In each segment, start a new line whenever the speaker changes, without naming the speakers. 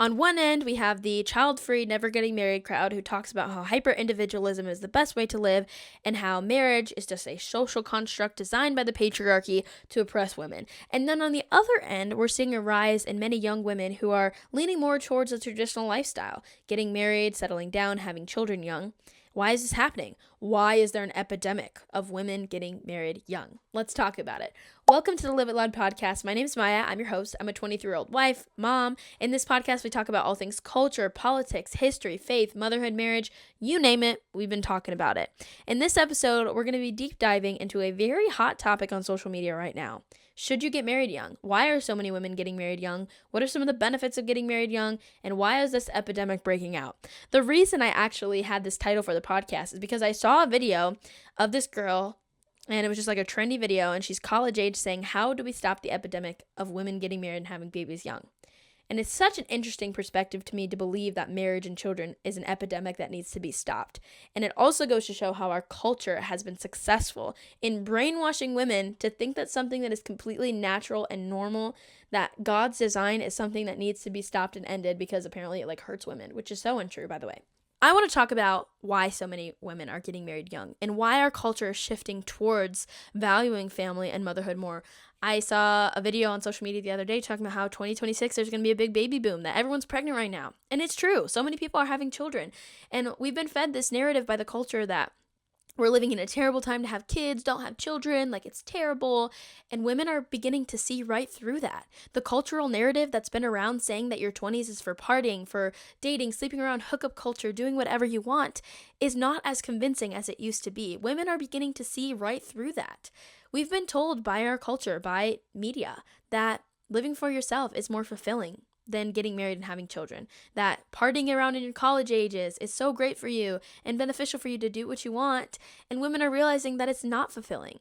On one end, we have the child-free, never getting married crowd who talks about how hyper-individualism is the best way to live and how marriage is just a social construct designed by the patriarchy to oppress women. And then on the other end, we're seeing a rise in many young women who are leaning more towards a traditional lifestyle, getting married, settling down, having children young. Why is this happening? Why is there an epidemic of women getting married young? Let's talk about it. Welcome to the Live It Loud podcast. My name is Maya. I'm your host. I'm a 23-year-old wife, mom. In this podcast, we talk about all things culture, politics, history, faith, motherhood, marriage, you name it, we've been talking about it. In this episode, we're going to be deep diving into a very hot topic on social media right now. Should you get married young? Why are so many women getting married young? What are some of the benefits of getting married young? And why is this epidemic breaking out? The reason I actually had this title for the podcast is because I saw a video of this girl, and it was just like a trendy video, and she's college age, saying, how do we stop the epidemic of women getting married and having babies young? And it's such an interesting perspective to me to believe that marriage and children is an epidemic that needs to be stopped. And it also goes to show how our culture has been successful in brainwashing women to think that something that is completely natural and normal, that God's design, is something that needs to be stopped and ended because apparently it hurts women, which is so untrue, by the way. I want to talk about why so many women are getting married young and why our culture is shifting towards valuing family and motherhood more. I saw a video on social media the other day talking about how 2026 there's going to be a big baby boom, that everyone's pregnant right now. And it's true. So many people are having children. And we've been fed this narrative by the culture that we're living in a terrible time to have kids, don't have children, it's terrible. And women are beginning to see right through that. The cultural narrative that's been around saying that your 20s is for partying, for dating, sleeping around, hookup culture, doing whatever you want, is not as convincing as it used to be. Women are beginning to see right through that. We've been told by our culture, by media, that living for yourself is more fulfilling than getting married and having children. That partying around in your college ages is so great for you and beneficial for you to do what you want. And women are realizing that it's not fulfilling.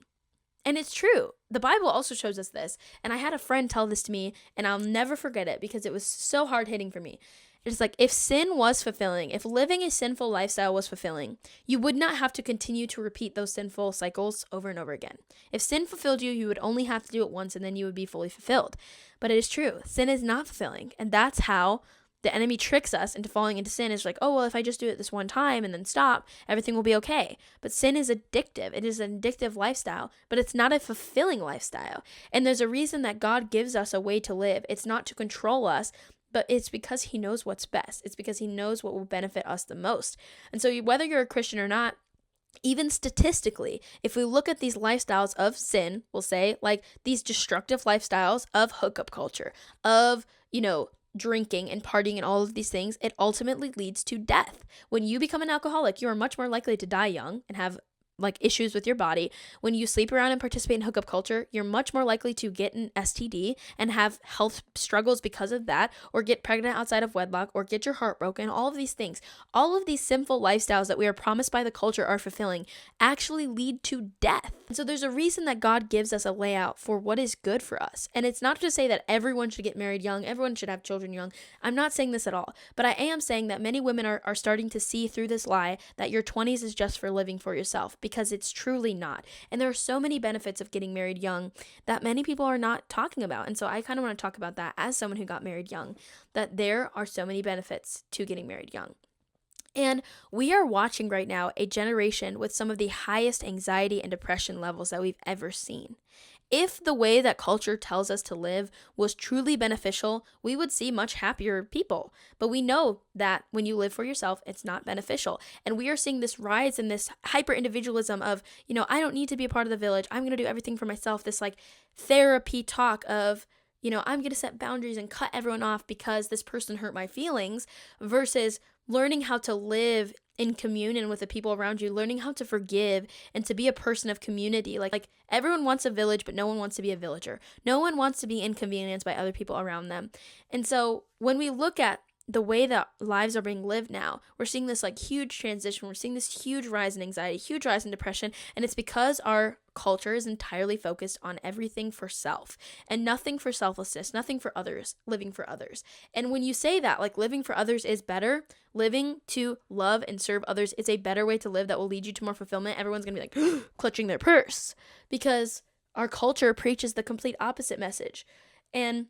And it's true. The Bible also shows us this. And I had a friend tell this to me, and I'll never forget it because it was so hard hitting for me. It's if sin was fulfilling, if living a sinful lifestyle was fulfilling, you would not have to continue to repeat those sinful cycles over and over again. If sin fulfilled you, you would only have to do it once and then you would be fully fulfilled. But it is true. Sin is not fulfilling. And that's how the enemy tricks us into falling into sin. Is if I just do it this one time and then stop, everything will be okay. But sin is addictive. It is an addictive lifestyle, but it's not a fulfilling lifestyle. And there's a reason that God gives us a way to live. It's not to control us, but it's because he knows what's best. It's because he knows what will benefit us the most. And so whether you're a Christian or not, even statistically, if we look at these lifestyles of sin, we'll say, these destructive lifestyles of hookup culture, of, drinking and partying and all of these things, it ultimately leads to death. When you become an alcoholic, you are much more likely to die young and have issues with your body. When you sleep around and participate in hookup culture, you're much more likely to get an STD and have health struggles because of that, or get pregnant outside of wedlock, or get your heart broken. All of these things, all of these sinful lifestyles that we are promised by the culture are fulfilling, actually lead to death. And so there's a reason that God gives us a layout for what is good for us. And it's not to say that everyone should get married young, everyone should have children young. I'm not saying this at all. But I am saying that many women are starting to see through this lie that your 20s is just for living for yourself, because it's truly not. And there are so many benefits of getting married young that many people are not talking about. And so I kind of want to talk about that as someone who got married young, that there are so many benefits to getting married young. And we are watching right now a generation with some of the highest anxiety and depression levels that we've ever seen. If the way that culture tells us to live was truly beneficial, we would see much happier people. But we know that when you live for yourself, it's not beneficial. And we are seeing this rise in this hyper-individualism of, I don't need to be a part of the village. I'm going to do everything for myself. This therapy talk of, I'm going to set boundaries and cut everyone off because this person hurt my feelings, versus learning how to live in communion with the people around you, learning how to forgive and to be a person of community. Everyone wants a village, but no one wants to be a villager. No one wants to be inconvenienced by other people around them. And so when we look at the way that lives are being lived now, we're seeing this huge transition. We're seeing this huge rise in anxiety, huge rise in depression. And it's because our culture is entirely focused on everything for self and nothing for selflessness, nothing for others, living for others. And when you say that, living for others is better, living to love and serve others is a better way to live that will lead you to more fulfillment, everyone's going to be clutching their purse, because our culture preaches the complete opposite message. And,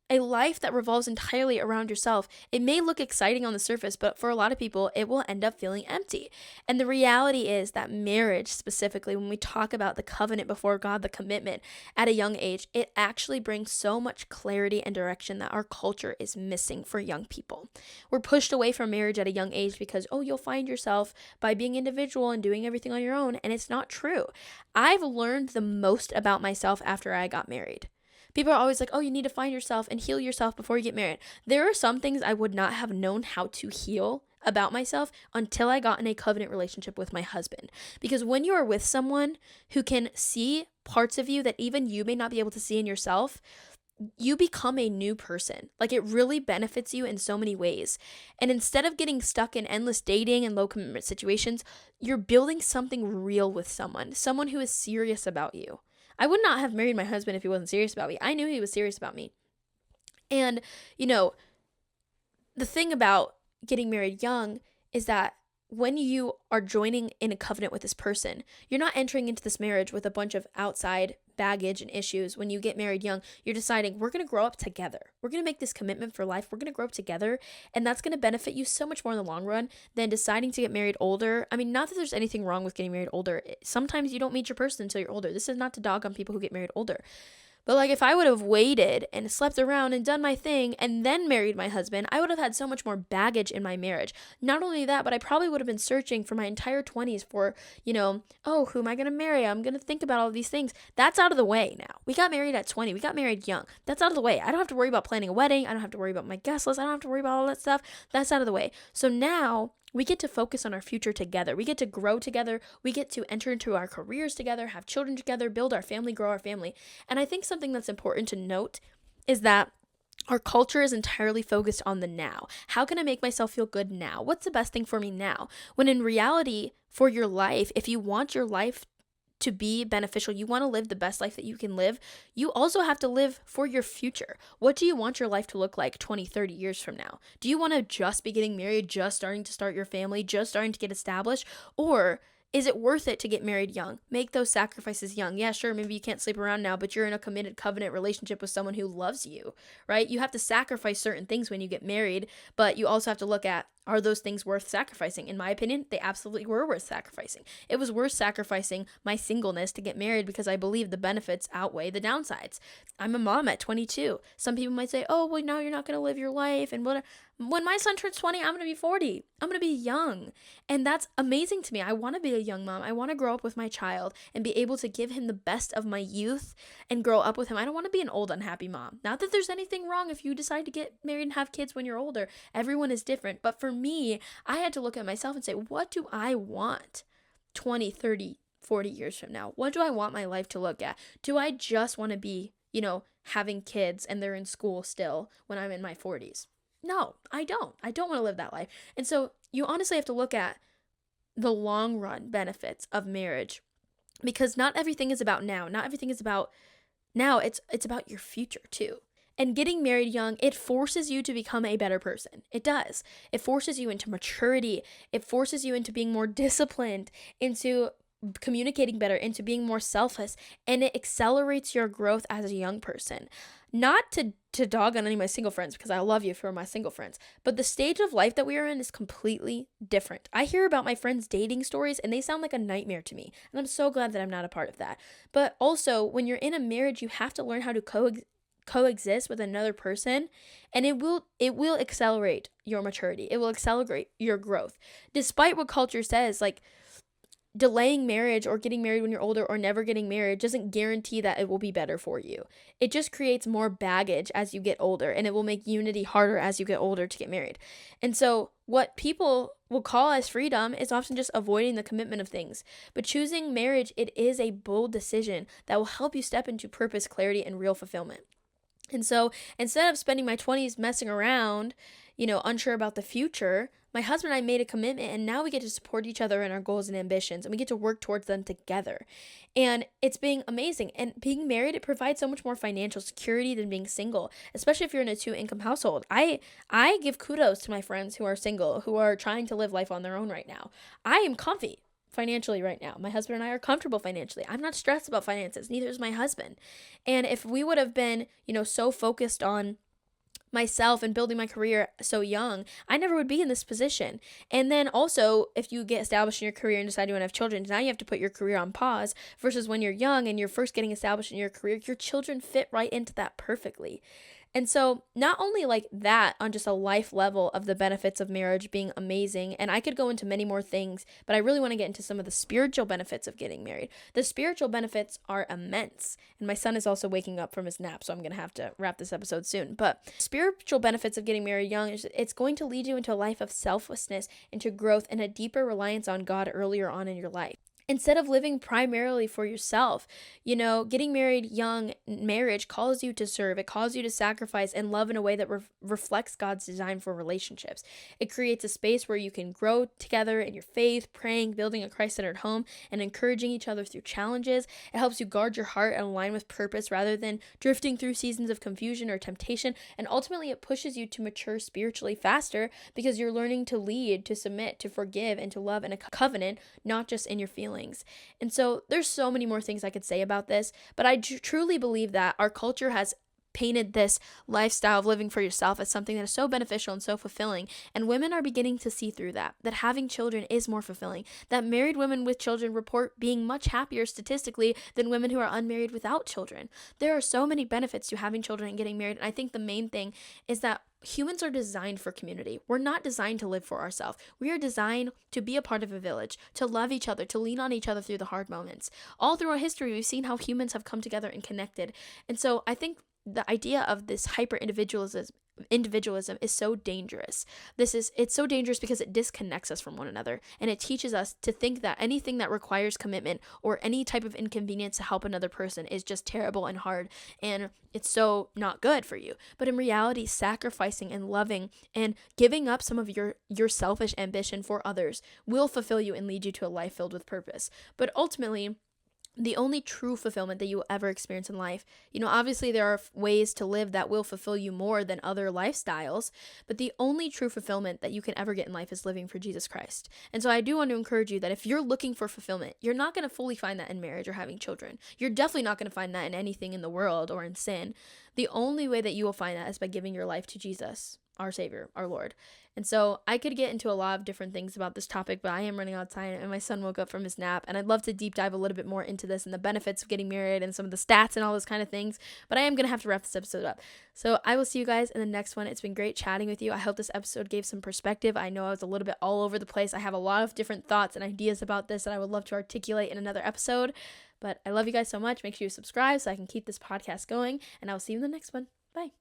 a life that revolves entirely around yourself, it may look exciting on the surface, but for a lot of people, it will end up feeling empty. And the reality is that marriage, specifically, when we talk about the covenant before God, the commitment at a young age, it actually brings so much clarity and direction that our culture is missing for young people. We're pushed away from marriage at a young age because, oh, you'll find yourself by being individual and doing everything on your own. And it's not true. I've learned the most about myself after I got married. People are always like, oh, you need to find yourself and heal yourself before you get married. There are some things I would not have known how to heal about myself until I got in a covenant relationship with my husband. Because when you are with someone who can see parts of you that even you may not be able to see in yourself, you become a new person. Like, it really benefits you in so many ways. And instead of getting stuck in endless dating and low commitment situations, you're building something real with someone who is serious about you. I would not have married my husband if he wasn't serious about me. I knew he was serious about me. And, the thing about getting married young is that when you are joining in a covenant with this person, you're not entering into this marriage with a bunch of outside baggage and issues. When you get married young, you're deciding, we're going to grow up together. We're going to make this commitment for life. We're going to grow up together. And that's going to benefit you so much more in the long run than deciding to get married older. I mean, not that there's anything wrong with getting married older. Sometimes you don't meet your person until you're older. This is not to dog on people who get married older. But like, if I would have waited and slept around and done my thing and then married my husband, I would have had so much more baggage in my marriage. Not only that, but I probably would have been searching for my entire 20s for, oh, who am I going to marry? I'm going to think about all these things. That's out of the way now. We got married at 20. We got married young. That's out of the way. I don't have to worry about planning a wedding. I don't have to worry about my guest list. I don't have to worry about all that stuff. That's out of the way. So now we get to focus on our future together. We get to grow together. We get to enter into our careers together, have children together, build our family, grow our family. And I think something that's important to note is that our culture is entirely focused on the now. How can I make myself feel good now? What's the best thing for me now? When in reality, for your life, if you want your life to be beneficial, you want to live the best life that you can live, you also have to live for your future. What do you want your life to look like 20, 30 years from now? Do you want to just be getting married, just starting to start your family, just starting to get established? Or is it worth it to get married young? Make those sacrifices young. Yeah, sure, maybe you can't sleep around now, but you're in a committed covenant relationship with someone who loves you, right? You have to sacrifice certain things when you get married, but you also have to look at, are those things worth sacrificing? In my opinion, they absolutely were worth sacrificing. It was worth sacrificing my singleness to get married because I believe the benefits outweigh the downsides. I'm a mom at 22. Some people might say, oh, well, now you're not going to live your life. And when my son turns 20, I'm going to be 40. I'm going to be young. And that's amazing to me. I want to be a young mom. I want to grow up with my child and be able to give him the best of my youth and grow up with him. I don't want to be an old, unhappy mom. Not that there's anything wrong if you decide to get married and have kids when you're older. Everyone is different. But for me, I had to look at myself and say, what do I want 20, 30, 40 years from now? What do I want my life to look at? Do I just want to be, having kids and they're in school still when I'm in my 40s? No, I don't. I don't want to live that life. And so you honestly have to look at the long run benefits of marriage, because not everything is about now. Not everything is about now. It's about your future too. And getting married young, it forces you to become a better person. It does. It forces you into maturity. It forces you into being more disciplined, into communicating better, into being more selfless, and it accelerates your growth as a young person. Not to dog on any of my single friends, because I love you for my single friends, but the stage of life that we are in is completely different. I hear about my friends' dating stories and they sound like a nightmare to me, and I'm so glad that I'm not a part of that. But also, when you're in a marriage, you have to learn how to coexist with another person, and it will accelerate your maturity. It will accelerate your growth. Despite what culture says, like, delaying marriage or getting married when you're older or never getting married doesn't guarantee that it will be better for you. It just creates more baggage as you get older, and it will make unity harder as you get older to get married. And so what people will call as freedom is often just avoiding the commitment of things. But choosing marriage, it is a bold decision that will help you step into purpose, clarity, and real fulfillment. And so instead of spending my 20s messing around, unsure about the future, my husband and I made a commitment, and now we get to support each other in our goals and ambitions, and we get to work towards them together. And it's being amazing. And being married, it provides so much more financial security than being single, especially if you're in a 2-income household. I give kudos to my friends who are single, who are trying to live life on their own right now. I am comfy financially right now. My husband and I are comfortable financially. I'm not stressed about finances. Neither is my husband. And if we would have been, so focused on myself and building my career so young, I never would be in this position. And then also, if you get established in your career and decide you want to have children, now you have to put your career on pause, versus when you're young and you're first getting established in your career, your children fit right into that perfectly. And so not only like that on just a life level of the benefits of marriage being amazing, and I could go into many more things, but I really want to get into some of the spiritual benefits of getting married. The spiritual benefits are immense. And my son is also waking up from his nap, so I'm going to have to wrap this episode soon. But spiritual benefits of getting married young is it's going to lead you into a life of selflessness, into growth, and a deeper reliance on God earlier on in your life. Instead of living primarily for yourself, getting married young, marriage calls you to serve. It calls you to sacrifice and love in a way that reflects God's design for relationships. It creates a space where you can grow together in your faith, praying, building a Christ-centered home, and encouraging each other through challenges. It helps you guard your heart and align with purpose rather than drifting through seasons of confusion or temptation. And ultimately, it pushes you to mature spiritually faster because you're learning to lead, to submit, to forgive, and to love in a covenant, not just in your feelings. And so there's so many more things I could say about this, but I truly believe that our culture has painted this lifestyle of living for yourself as something that is so beneficial and so fulfilling, and women are beginning to see through that having children is more fulfilling, that married women with children report being much happier statistically than women who are unmarried without children. There are so many benefits to having children and getting married, and I think the main thing is that humans are designed for community. We're not designed to live for ourselves. We are designed to be a part of a village, to love each other, to lean on each other through the hard moments. All through our history, we've seen how humans have come together and connected. And so I think the idea of this hyper individualism is so dangerous. It's so dangerous because it disconnects us from one another, and it teaches us to think that anything that requires commitment or any type of inconvenience to help another person is just terrible and hard, and it's so not good for you. But in reality, sacrificing and loving and giving up some of your selfish ambition for others will fulfill you and lead you to a life filled with purpose. But ultimately, the only true fulfillment that you will ever experience in life, obviously there are ways to live that will fulfill you more than other lifestyles, but the only true fulfillment that you can ever get in life is living for Jesus Christ. And so I do want to encourage you that if you're looking for fulfillment, you're not going to fully find that in marriage or having children. You're definitely not going to find that in anything in the world or in sin. The only way that you will find that is by giving your life to Jesus, our Savior, our Lord. And so I could get into a lot of different things about this topic, but I am running out of time, and my son woke up from his nap, and I'd love to deep dive a little bit more into this and the benefits of getting married and some of the stats and all those kind of things, but I am going to have to wrap this episode up. So I will see you guys in the next one. It's been great chatting with you. I hope this episode gave some perspective. I know I was a little bit all over the place. I have a lot of different thoughts and ideas about this that I would love to articulate in another episode, but I love you guys so much. Make sure you subscribe so I can keep this podcast going, and I will see you in the next one. Bye.